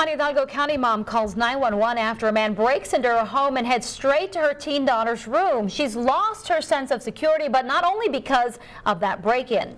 An Hidalgo County mom calls 911 after a man breaks into her home and heads straight to her teen daughter's room. She's lost her sense of security, but not only because of that break-in.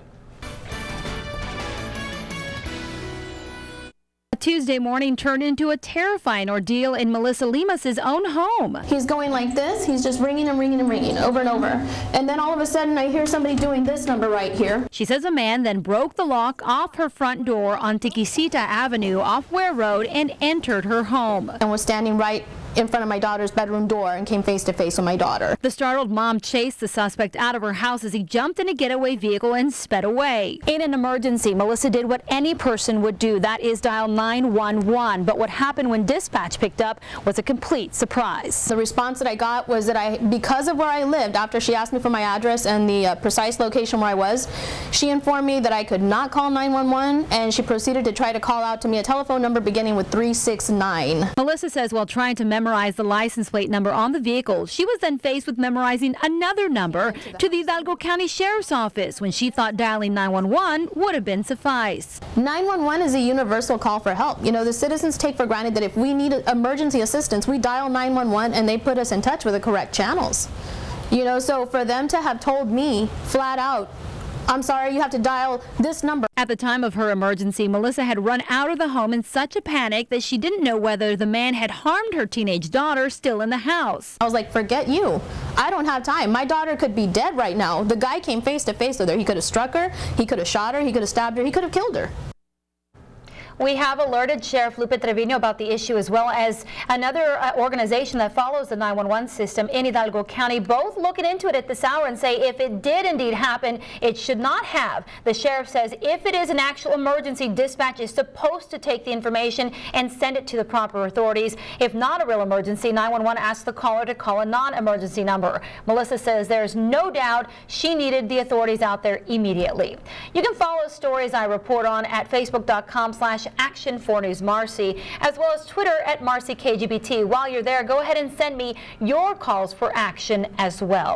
Tuesday morning turned into a terrifying ordeal in Melissa Limas's own home. He's going like this. He's just ringing and ringing and ringing over and over. And then all of a sudden I hear somebody doing this number right here. She says a man then broke the lock off her front door on Tiquisita Avenue off Ware Road and entered her home. And was standing right in front of my daughter's bedroom door and came face to face with my daughter. The startled mom chased the suspect out of her house as he jumped in a getaway vehicle and sped away. In an emergency, Melissa did what any person would do, that is dial 911. But what happened when dispatch picked up was a complete surprise. The response that I got was that because of where I lived, after she asked me for my address and the precise location where I was, she informed me that I could not call 911, and she proceeded to try to call out to me a telephone number beginning with 369. Melissa says while trying to memorize the license plate number on the vehicle, she was then faced with memorizing another number to the Hidalgo County Sheriff's Office when she thought dialing 911 would have been suffice. 911 is a universal call for help. You know, the citizens take for granted that if we need emergency assistance, we dial 911 and they put us in touch with the correct channels. You know, so for them to have told me flat out, I'm sorry, you have to dial this number. At the time of her emergency, Melissa had run out of the home in such a panic that she didn't know whether the man had harmed her teenage daughter still in the house. I was like, forget you. I don't have time. My daughter could be dead right now. The guy came face to face with her. He could have struck her, he could have shot her, he could have stabbed her, he could have killed her. We have alerted Sheriff Lupe Trevino about the issue, as well as another organization that follows the 911 system in Hidalgo County, both looking into it at this hour and say if it did indeed happen, it should not have. The sheriff says if it is an actual emergency, dispatch is supposed to take the information and send it to the proper authorities. If not a real emergency, 911 asks the caller to call a non-emergency number. Melissa says there's no doubt she needed the authorities out there immediately. You can follow stories I report on at facebook.com/Action4News Marcy, as well as Twitter at MarcyKGBT. While you're there, go ahead and send me your calls for action as well.